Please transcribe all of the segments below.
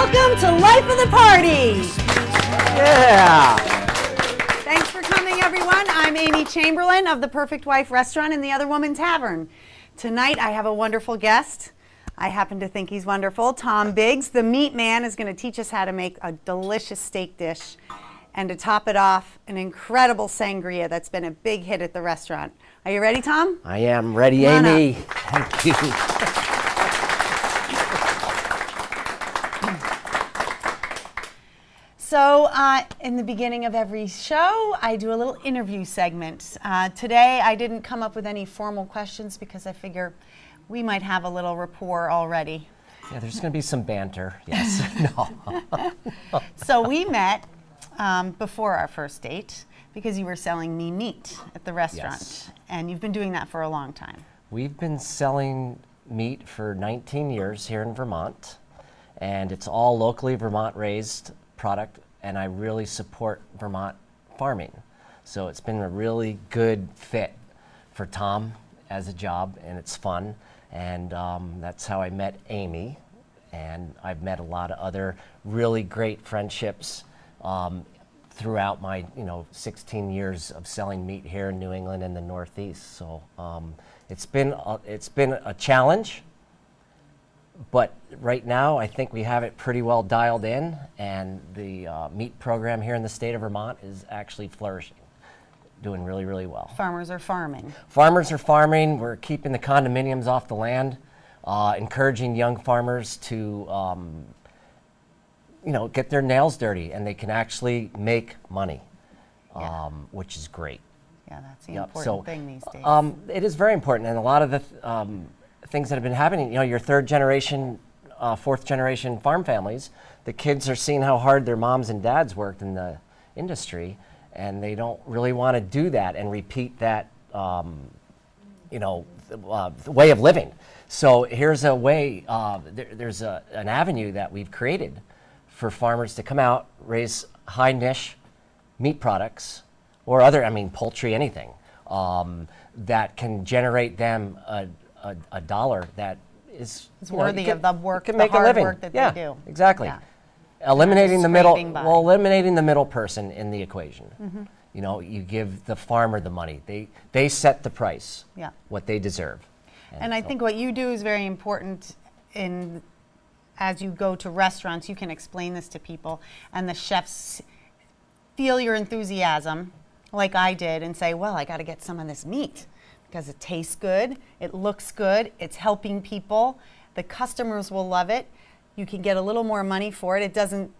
Welcome to Life of the Party. Yeah. Thanks for coming, everyone. I'm Amy Chamberlain of the Perfect Wife Restaurant and the Other Woman Tavern. Tonight I have a wonderful guest. I happen to think he's wonderful. Tom Biggs, the meat man, is going to teach us how to make a delicious steak dish. And to top it off, an incredible sangria that's been a big hit at the restaurant. Are you ready, Tom? I am ready, Come on Amy. up. Thank you. So in the beginning of every show, I do a little interview segment. Today, I didn't come up with any formal questions because I figure we might have a little rapport already. Yeah, there's going to be some banter. Yes. No. So we met before our first date because you were selling me meat at the restaurant. Yes. And you've been doing that for a long time. We've been selling meat for 19 years here in Vermont, and it's all locally Vermont-raised product, and I really support Vermont farming. So it's been a really good fit for Tom as a job, and it's fun. And that's how I met Amy, and I've met a lot of other really great friendships throughout my 16 years of selling meat here in New England and the Northeast. So it's been a challenge, but right now I think we have it pretty well dialed in, and the meat program here in the state of Vermont is actually flourishing, doing really, really well. Farmers are farming. Farmers are farming. We're keeping the condominiums off the land, encouraging young farmers to get their nails dirty, and they can actually make money, which is great. Yeah, that's the Yep. important thing these days. It is very important, and a lot of the things that have been happening, your third generation, fourth generation farm families, the kids are seeing how hard their moms and dads worked in the industry, and they don't really want to do that and repeat that, way of living. So here's a way, there's an avenue that we've created for farmers to come out, raise high niche meat products, or other, poultry, anything, that can generate them a dollar that is worthy of the work, can the make hard a living. work that Yeah, they do. Exactly. Yeah. Eliminating the Scraping by. eliminating the middle person in the equation. You give the farmer the money. They set the price, what they deserve. And I think what you do is very important as you go to restaurants, you can explain this to people, and the chefs feel your enthusiasm, like I did, and say, well, I got to get some of this meat because it tastes good, it looks good, it's helping people, the customers will love it, you can get a little more money for it. It doesn't,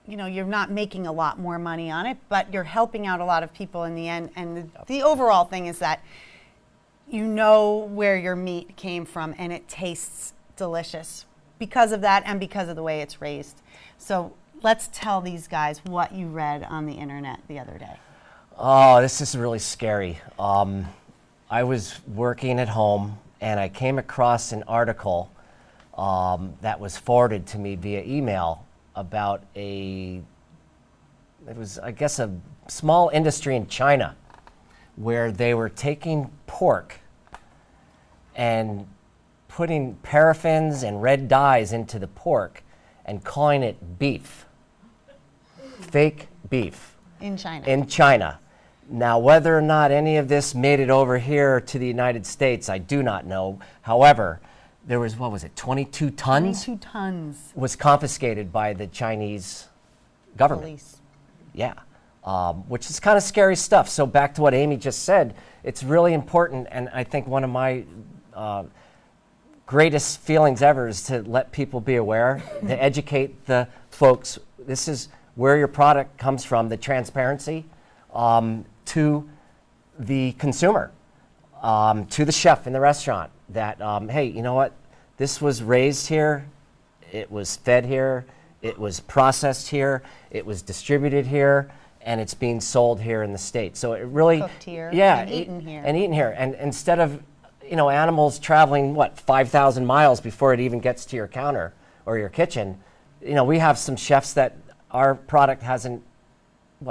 you're not making a lot more money on it, but you're helping out a lot of people in the end. And the overall thing is that you know where your meat came from, and it tastes delicious because of that and because of the way it's raised. So let's tell these guys what you read on the internet the other day. Oh, this is really scary. I was working at home, and I came across an article that was forwarded to me via email about it was, I guess, a small industry in China where they were taking pork and putting paraffins and red dyes into the pork and calling it beef. Fake beef. In China. In China. Now, whether or not any of this made it over here to the United States, I do not know. However, there was, 22 tons? 22 tons. Was confiscated by the Chinese government. Police. Yeah, which is kind of scary stuff. So back to what Amy just said, it's really important, and I think one of my greatest feelings ever is to let people be aware, to educate the folks. This is where your product comes from, the transparency to the consumer, to the chef in the restaurant, that, hey, you know what? This was raised here, it was fed here, it was processed here, it was distributed here, and it's being sold here in the States. So it really, cooked here, yeah, and eaten here. And eaten here. And instead of, animals traveling, 5,000 miles before it even gets to your counter or your kitchen, we have some chefs that our product hasn't,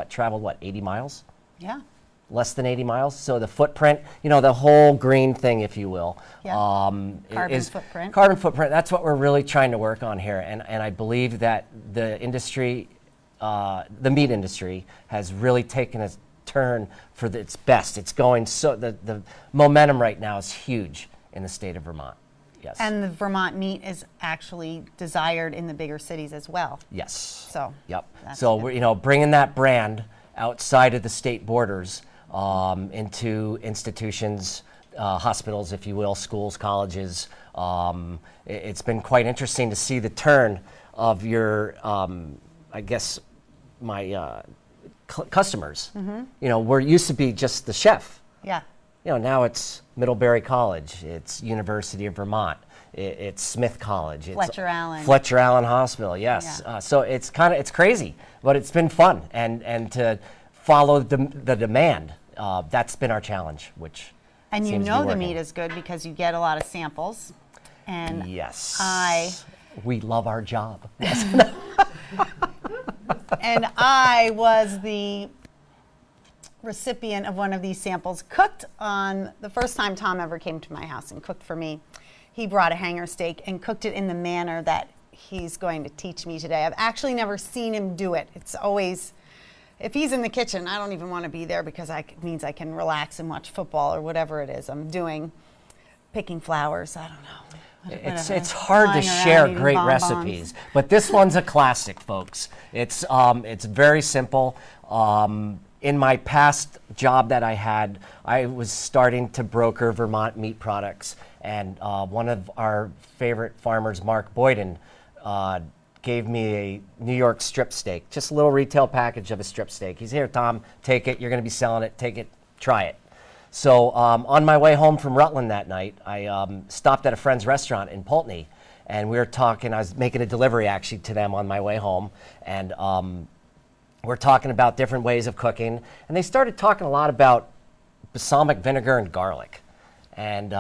traveled, 80 miles? Yeah. less than 80 miles. So the footprint, the whole green thing, if you will, Yeah. Carbon footprint. Carbon footprint. That's what we're really trying to work on here, and I believe that the industry, the meat industry, has really taken a turn for its best. It's going the momentum right now is huge in the state of Vermont. Yes. And the Vermont meat is actually desired in the bigger cities as well. Yes. So. Yep. That's So good. we're bringing that brand outside of the state borders into institutions, hospitals, if you will, schools, colleges. It's been quite interesting to see the turn of your, I guess, my customers. Where it used to be just the chef. Yeah. Now it's Middlebury College, it's University of Vermont, it's Smith College, it's Fletcher Allen. Fletcher Allen Hospital, yes. Yeah. So it's crazy, but it's been fun, and to follow the demand, that's been our challenge, which And seems to be the working. meat is good because you get a lot of samples. And Yes. We love our job. and I was the recipient of one of these samples, cooked on the first time Tom ever came to my house and cooked for me. He brought a hanger steak and cooked it in the manner that he's going to teach me today. I've actually never seen him do it. It's always, if he's in the kitchen, I don't even want to be there because it means I can relax and watch football or whatever it is I'm doing, picking flowers, I don't know. It's hard to Lying around share eating great bonbons. recipes, but this one's a classic, folks. It's very simple. In my past job that I had, I was starting to broker Vermont meat products, and one of our favorite farmers, Mark Boyden, gave me a New York strip steak, just a little retail package of a strip steak. He's here, Tom, take it. You're going to be selling it. Take it, try it. So on my way home from Rutland that night, I stopped at a friend's restaurant in Pulteney, and we were talking. I was making a delivery actually to them on my way home, and we're talking about different ways of cooking, and they started talking a lot about balsamic vinegar and garlic. And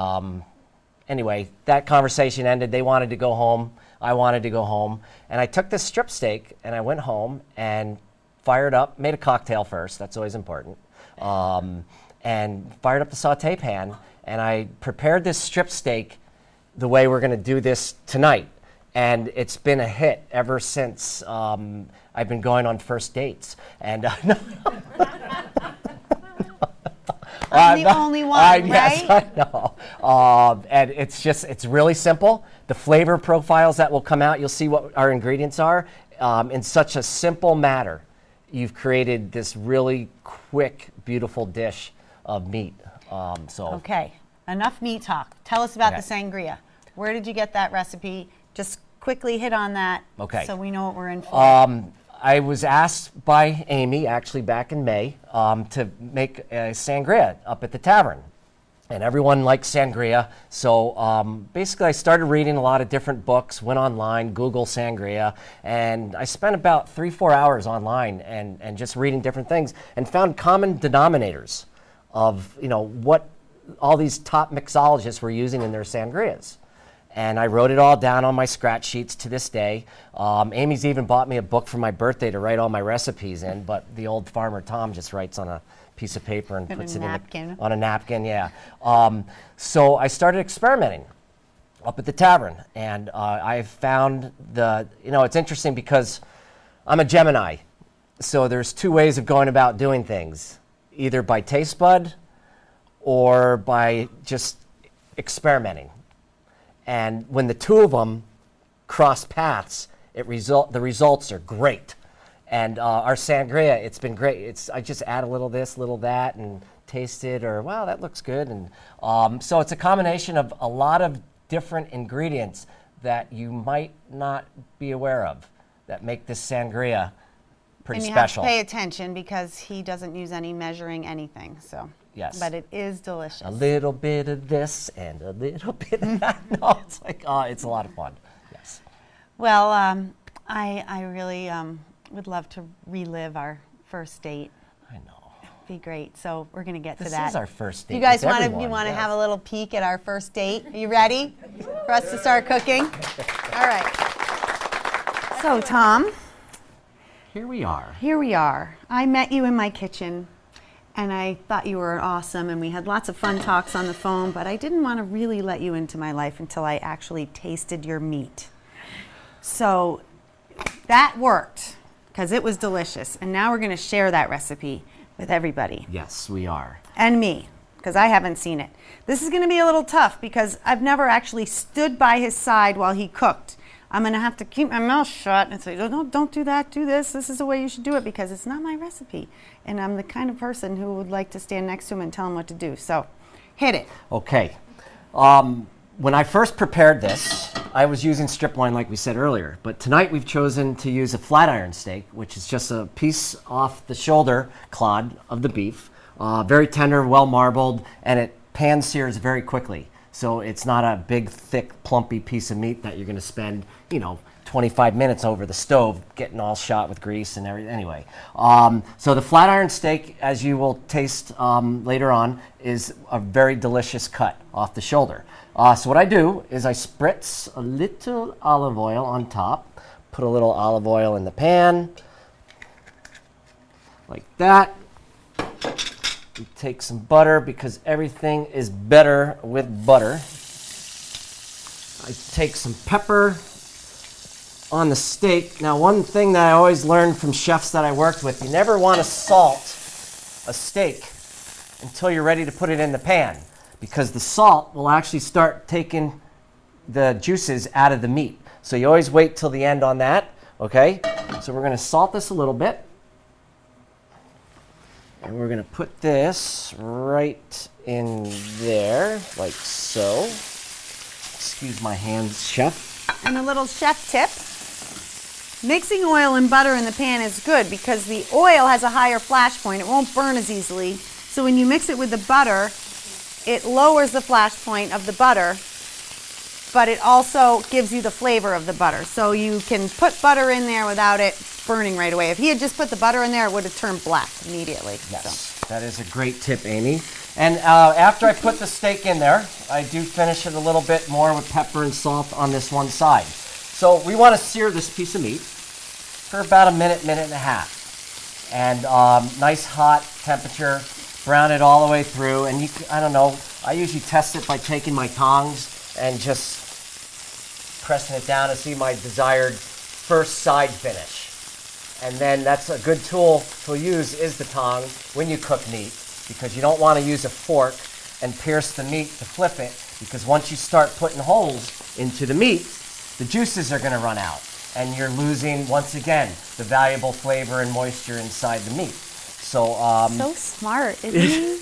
anyway, that conversation ended. They wanted to go home. I wanted to go home. And I took this strip steak, and I went home and fired up, made a cocktail first. That's always important. And fired up the saute pan, and I prepared this strip steak the way we're going to do this tonight. And it's been a hit ever since I've been going on first dates. And I'm the only one, right? Yes, I know. And it's really simple. The flavor profiles that will come out, you'll see what our ingredients are. In such a simple matter, you've created this really quick, beautiful dish of meat. Okay, enough meat talk. Tell us about Okay. the sangria. Where did you get that recipe? Just quickly hit on that, Okay. so we know what we're in for. I was asked by Amy, actually back in May, to make a sangria up at the tavern. And everyone likes sangria. So basically, I started reading a lot of different books, went online, Google sangria, and I spent about 3-4 hours online and just reading different things and found common denominators of what all these top mixologists were using in their sangrias. And I wrote it all down on my scratch sheets to this day. Amy's even bought me a book for my birthday to write all my recipes in, but the old farmer Tom just writes on a piece of paper and puts it on a napkin, yeah. So I started experimenting up at the tavern, and I found it's interesting because I'm a Gemini, so there's two ways of going about doing things, either by taste bud or by just experimenting. And when the two of them cross paths, the results are great. And our sangria, it's been great. I just add a little this, little that, and taste it, or wow, that looks good. And so it's a combination of a lot of different ingredients that you might not be aware of that make this sangria pretty and you special. have to pay attention because he doesn't use any measuring anything. So. Yes. But it is delicious. A little bit of this and a little bit of that. No, it's like, it's a lot of fun. Yes. Well, I really would love to relive our first date. I know. It'd be great. So we're going to get to that. This is our first date. You guys with want to everyone, yes. have a little peek at our first date? Are you ready for us to start cooking? All right. So, Tom, Here we are. here we are. I met you in my kitchen, and I thought you were awesome, and we had lots of fun talks on the phone, but I didn't want to really let you into my life until I actually tasted your meat. So that worked, because it was delicious, and now we're going to share that recipe with everybody. Yes, we are. And me, because I haven't seen it. This is going to be a little tough, because I've never actually stood by his side while he cooked. I'm going to have to keep my mouth shut and say, no, don't do that, do this. This is the way you should do it, because it's not my recipe. And I'm the kind of person who would like to stand next to him and tell him what to do. So, hit it. Okay. When I first prepared this, I was using strip loin like we said earlier. But tonight we've chosen to use a flat iron steak, which is just a piece off the shoulder clod of the beef. Very tender, well marbled, and it pan sears very quickly. So it's not a big, thick, plumpy piece of meat that you're going to spend, 25 minutes over the stove getting all shot with grease and everything. Anyway, so the flat iron steak, as you will taste later on, is a very delicious cut off the shoulder. So what I do is I spritz a little olive oil on top, put a little olive oil in the pan, like that. We take some butter, because everything is better with butter. I take some pepper on the steak. Now, one thing that I always learned from chefs that I worked with, you never want to salt a steak until you're ready to put it in the pan, because the salt will actually start taking the juices out of the meat. So you always wait till the end on that, okay? So we're going to salt this a little bit. And we're going to put this right in there, like so. Excuse my hands, chef. And a little chef tip. Mixing oil and butter in the pan is good, because the oil has a higher flash point. It won't burn as easily. So when you mix it with the butter, it lowers the flash point of the butter, but it also gives you the flavor of the butter. So you can put butter in there without it burning right away. If he had just put the butter in there, it would have turned black immediately. Yes, so. That is a great tip, Amy. And after I put the steak in there, I do finish it a little bit more with pepper and salt on this one side. So we want to sear this piece of meat for about a minute, minute and a half. And nice hot temperature, brown it all the way through. And I don't know, I usually test it by taking my tongs and just pressing it down to see my desired first side finish. And then that's a good tool to use, is the tong when you cook meat, because you don't want to use a fork and pierce the meat to flip it, because once you start putting holes into the meat, the juices are going to run out, and you're losing, once again, the valuable flavor and moisture inside the meat. So smart, isn't he?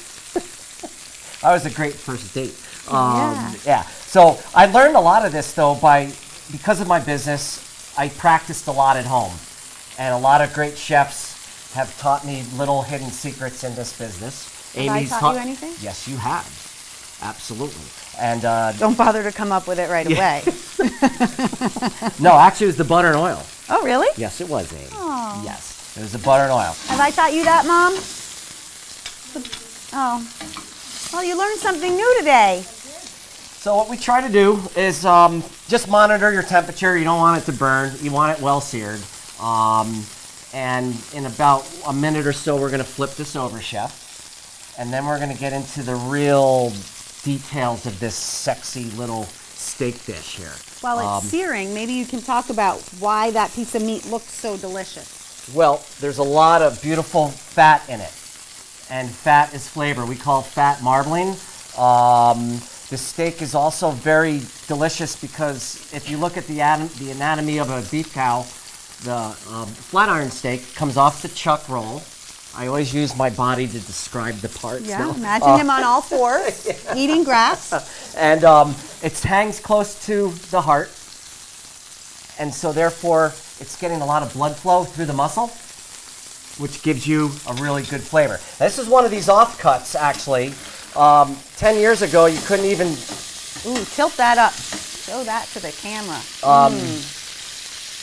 That was a great first date. Yeah. So I learned a lot of this, though, because of my business. I practiced a lot at home. And a lot of great chefs have taught me little hidden secrets in this business. Have I taught you anything? Yes, you have. Absolutely. And don't bother to come up with it right away. No, actually, it was the butter and oil. Oh, really? Yes, it was, Amy. Oh. Yes, it was the butter and oil. Have I taught you that, Mom? Oh. Well, you learned something new today. So what we try to do is just monitor your temperature. You don't want it to burn. You want it well seared. And in about a minute or so, we're going to flip this over, Chef. And then we're going to get into the real details of this sexy little steak dish here. While it's searing, maybe you can talk about why that piece of meat looks so delicious. Well, there's a lot of beautiful fat in it. And fat is flavor. We call it fat marbling. The steak is also very delicious, because if you look at the anatomy of a beef cow, the flat iron steak comes off the chuck roll. I always use my body to describe the parts. Yeah, imagine him on all fours, eating grass. And it hangs close to the heart. And so therefore, it's getting a lot of blood flow through the muscle, which gives you a really good flavor. Now, this is one of these offcuts, actually. 10 years ago, you couldn't even... Ooh, tilt that up. Show that to the camera.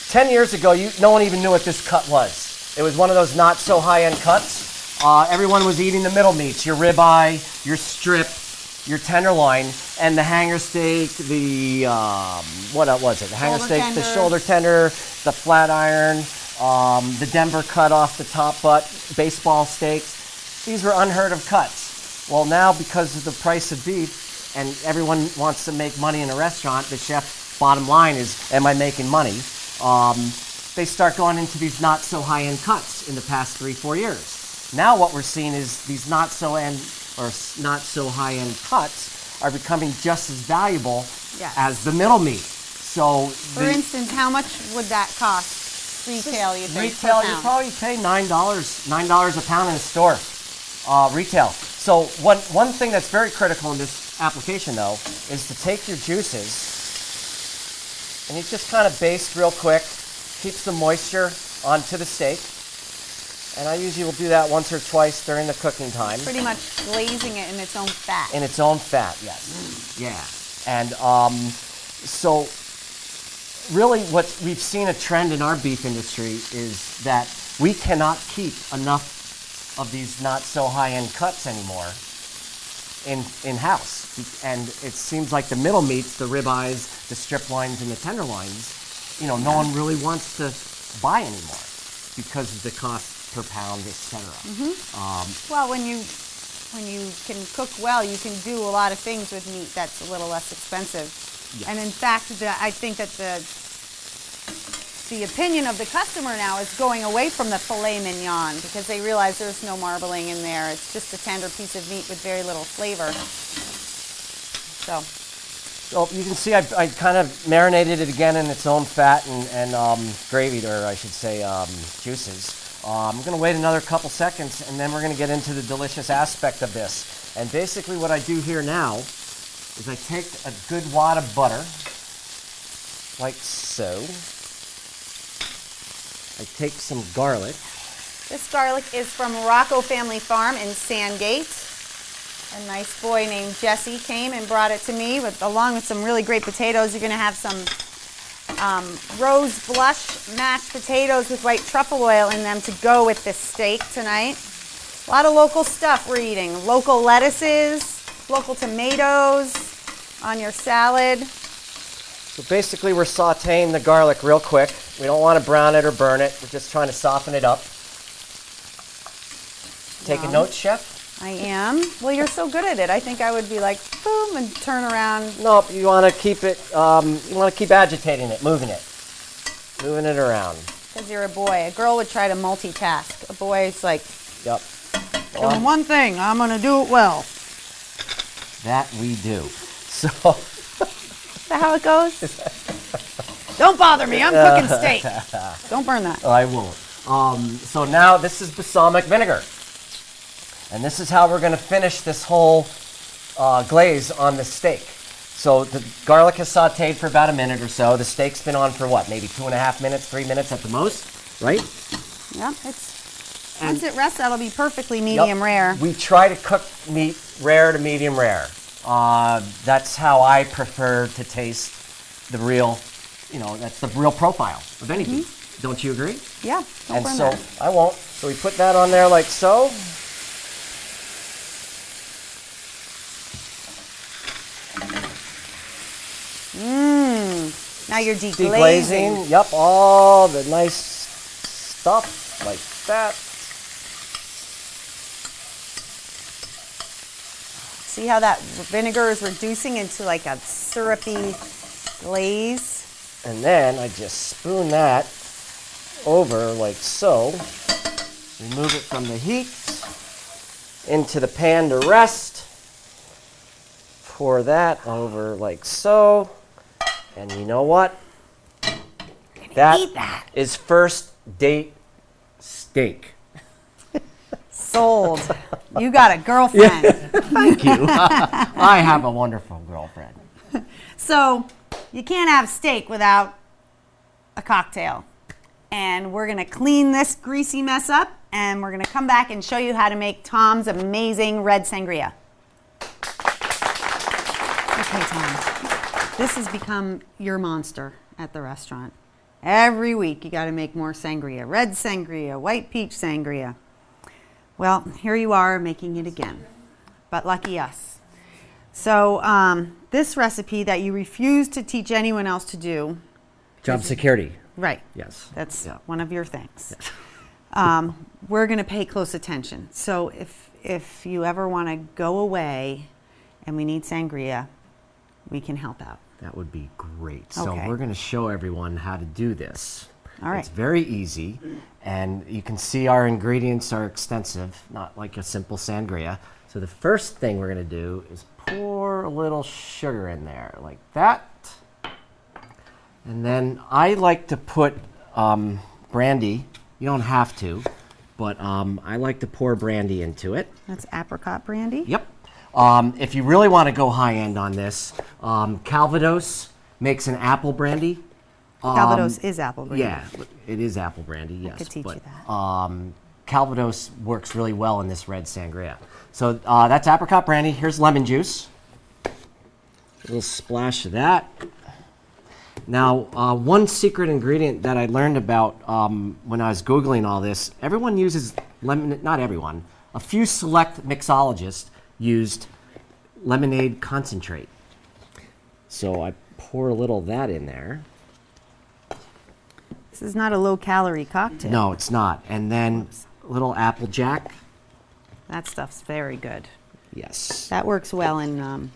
10 years ago, no one even knew what this cut was. It was one of those not so high-end cuts. Everyone was eating the middle meats, your ribeye, your strip, your tenderloin, and the hanger steak, the, what was it? The hanger steak, the shoulder tender, the flat iron, the Denver cut off the top butt, baseball steaks. these were unheard of cuts. Well, now because of the price of beef and everyone wants to make money in a restaurant, the chef bottom line is, am I making money? They start going into these not so high-end cuts in the past 3-4 years. Now what we're seeing is these not so high-end cuts are becoming just as valuable as the middle meat. So, for instance, how much would that cost retail? You think retail, you probably pay $9 a pound in a store, retail. So one thing that's very critical in this application, though, is to take your juices and you just kind of baste real quick, keeps the moisture onto the steak. And I usually will do that once or twice during the cooking time. Pretty much glazing it in its own fat. In its own fat, yes. Yeah. And so really what we've seen a trend in our beef industry is that we cannot keep enough of these not so high-end cuts anymore in-house. And it seems like the middle meats, the ribeyes, the strip loins, and the tenderloins, no one really wants to buy anymore because of the cost per pound, etc. Well, when you can cook well, you can do a lot of things with meat that's a little less expensive. Yes. And in fact, I think that the opinion of the customer now is going away from the filet mignon because they realize there's no marbling in there. It's just a tender piece of meat with very little flavor. So you can see I kind of marinated it again in its own fat and gravy, or I should say juices. I'm going to wait another couple seconds, and then we're going to get into the delicious aspect of this. And basically what I do here now is I take a good wad of butter, like so. I take some garlic. This garlic is from Rocco Family Farm in Sandgate. A nice boy named Jesse came and brought it to me along with some really great potatoes. You're going to have some rose blush mashed potatoes with white truffle oil in them to go with this steak tonight. A lot of local stuff we're eating. Local lettuces, local tomatoes on your salad. So basically we're sauteing the garlic real quick. We don't want to brown it or burn it. We're just trying to soften it up. Taking notes, Chef? I am. Well, you're so good at it. I think I would be like, boom, and turn around. Nope, you want to keep it, you want to keep agitating it, moving it around. Because you're a boy. A girl would try to multitask. A boy's like, yep. Doing one thing, I'm going to do it well. That we do. So. Is that how it goes? Don't bother me, I'm cooking steak. Don't burn that. I won't. So now this is balsamic vinegar. And this is how we're going to finish this whole glaze on the steak. So the garlic has sauteed for about a minute or so. The steak's been on for what, maybe 2.5 minutes, 3 minutes at the most, right? Yep. Once it rests, that'll be perfectly medium rare. We try to cook meat rare to medium rare. That's how I prefer to taste the real, that's the real profile of any beef. Don't you agree? Yeah. Don't burn so that. I won't. So we put that on there like so. Now you're deglazing. Deglazing, yep, all the nice stuff like that. See how that vinegar is reducing into like a syrupy glaze? And then I just spoon that over like so. Remove it from the heat into the pan to rest. Pour that over like so. And you know what? That is first date steak. Sold. You got a girlfriend. Yeah. Thank you. I have a wonderful girlfriend. So you can't have steak without a cocktail. And we're going to clean this greasy mess up, and we're going to come back and show you how to make Tom's amazing red sangria. Okay, Tom. This has become your monster at the restaurant. Every week you got to make more sangria. Red sangria, white peach sangria. Well, here you are making it again. But lucky us. So this recipe that you refuse to teach anyone else to do. Job security. Right. Yes. That's yeah. one of your things. Yes. We're going to pay close attention. So if you ever want to go away and we need sangria, we can help out. That would be great. So Okay. we're going to show everyone how to do this. All right. It's very easy, and you can see our ingredients are extensive, not like a simple sangria. So the first thing we're going to do is pour a little sugar in there, like that. And then I like to put brandy. You don't have to, but I like to pour brandy into it. That's apricot brandy? Yep. If you really want to go high end on this, Calvados makes an apple brandy. Calvados is apple brandy. Yeah, it is apple brandy, yes. could teach you that. Calvados works really well in this red sangria. So that's apricot brandy. Here's lemon juice. A little splash of that. Now, one secret ingredient that I learned about when I was Googling all this, everyone uses lemon, not everyone, a few select mixologists used lemonade concentrate. So I pour a little of that in there. This is not a low-calorie cocktail. No, it's not. And then a little apple jack. That stuff's very good. Yes. That works well in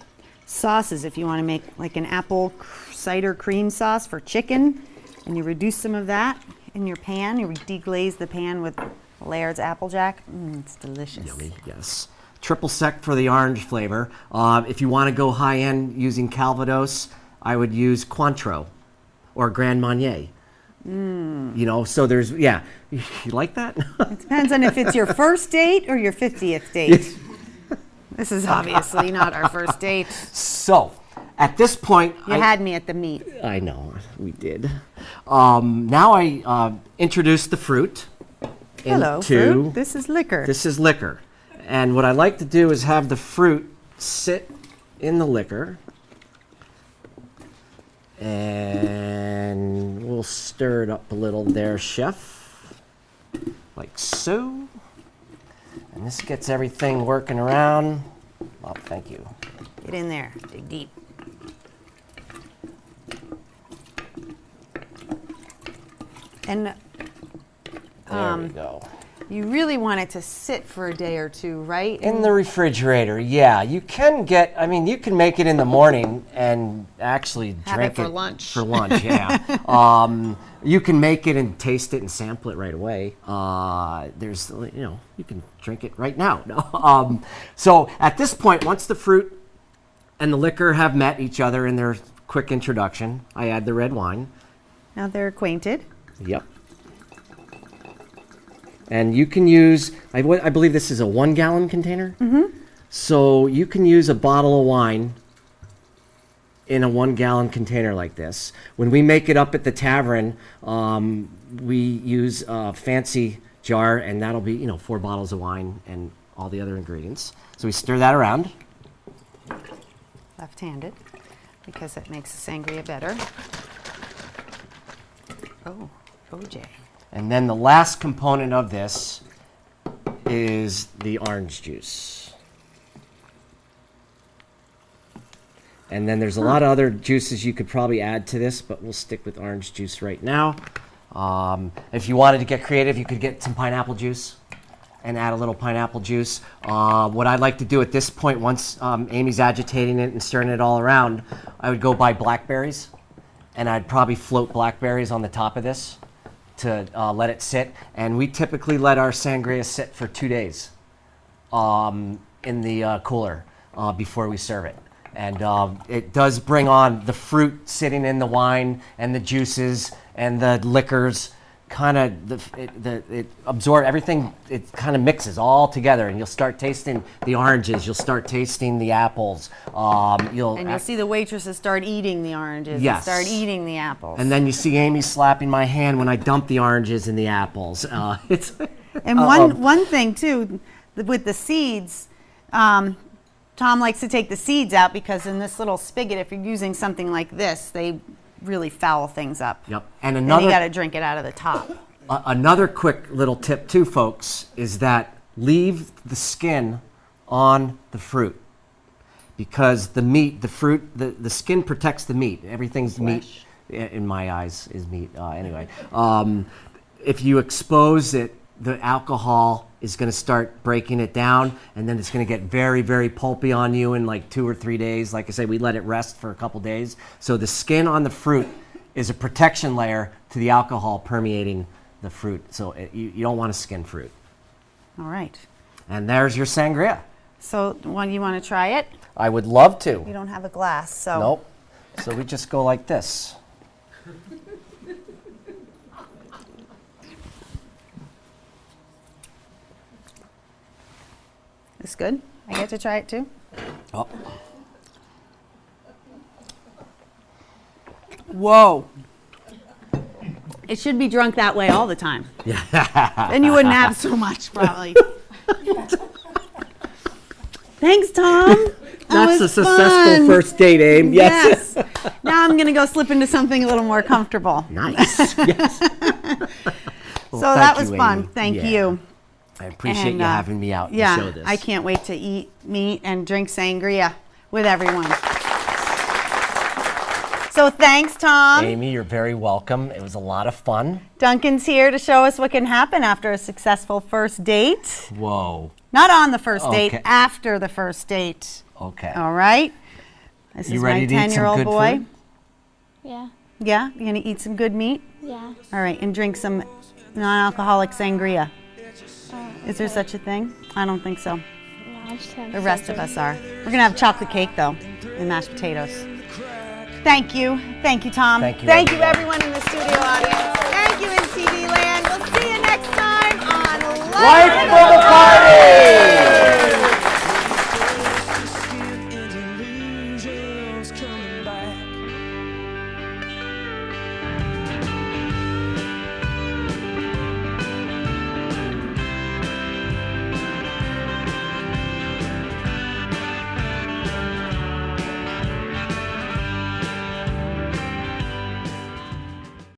sauces. If you want to make like an apple cider cream sauce for chicken, and you reduce some of that in your pan, you deglaze the pan with Laird's apple jack. It's delicious. Yummy, yes. Triple sec for the orange flavor. If you want to go high end using Calvados, I would use Cointreau or Grand Marnier. You know, so there's, yeah. You like that? It depends on if it's your first date or your 50th date. This is obviously not our first date. So, at this point, You had me at the meat. I know, we did. Now I introduce the fruit. Hello, into, fruit. This is liquor. This is liquor. And what I like to do is have the fruit sit in the liquor. And we'll stir it up a little there, chef. Like so. And this gets everything working around. Oh, thank you. Get in there. Dig deep. And There we go. you really want it to sit for a day or two, right? In the refrigerator, yeah. You can get, I mean, you can make it in the morning and actually drink it for lunch. For lunch, yeah. You can make it and taste it and sample it right away. There's, you know, you can drink it right now. No. So at this point, once the fruit and the liquor have met each other in their quick introduction, I add the red wine. Now they're acquainted. Yep. And you can use, I believe this is a 1 gallon container. Mm-hmm. So you can use a bottle of wine in a 1 gallon container like this. When we make it up at the tavern, we use a fancy jar, and that'll be, 4 bottles of wine and all the other ingredients. So we stir that around. Left-handed, because it makes the sangria better. Oh, OJ. And then the last component of this is the orange juice. And then there's a lot of other juices you could probably add to this, but we'll stick with orange juice right now. If you wanted to get creative, you could get some pineapple juice and add a little pineapple juice. What I like to do at this point, once Amy's agitating it and stirring it all around, I would go buy blackberries, and I'd probably float blackberries on the top of this to let it sit. And we typically let our sangria sit for 2 days in the cooler before we serve it. And it does bring on the fruit sitting in the wine and the juices and the liquors. It absorbs everything. It kind of mixes all together, and you'll start tasting the oranges. You'll start tasting the apples. You'll see the waitresses start eating the oranges. Yes. And start eating the apples. And then you see Amy slapping my hand when I dump the oranges and the apples. And one thing too, with the seeds, Tom likes to take the seeds out because in this little spigot, if you're using something like this, they really foul things up. Yep. And you another got to drink it out of the top. Another quick little tip too, folks, is that leave the skin on the fruit, because the meat, the fruit, the skin protects the meat. Everything's Flesh. meat, in my eyes, is meat. Anyway, if you expose it, the alcohol is going to start breaking it down, and then it's going to get very, very pulpy on you in like 2 or 3 days. Like I say, we let it rest for a couple days. So the skin on the fruit is a protection layer to the alcohol permeating the fruit. So you don't want to skin fruit. All right. And there's your sangria. So, you want to try it? I would love to. You don't have a glass, so. Nope. So we just go like this. It's good. I get to try it too. Oh. Whoa. It should be drunk that way all the time. Yeah. Then you wouldn't have so much, probably. Thanks, Tom. That's a successful first date, Aim. Yes. Now I'm going to go slip into something a little more comfortable. Nice. Yes. So that was fun. Thank you. I appreciate you having me out to show this. I can't wait to eat meat and drink sangria with everyone. So thanks, Tom. Amy, you're very welcome. It was a lot of fun. Duncan's here to show us what can happen after a successful first date. Whoa. Not on the first date, after the first date. Okay. All right. This is my 10-year-old boy. Food? Yeah. Yeah? You gonna eat some good meat? Yeah. All right, and drink some non-alcoholic sangria. Is there such a thing? I don't think so. No, I just have The rest of us are. We're gonna have chocolate cake though, and mashed potatoes. Thank you. Thank you, Tom. Thank you, Thank you, everyone in the studio audience. Thank you in TV land. We'll see you next time on Life for the Party!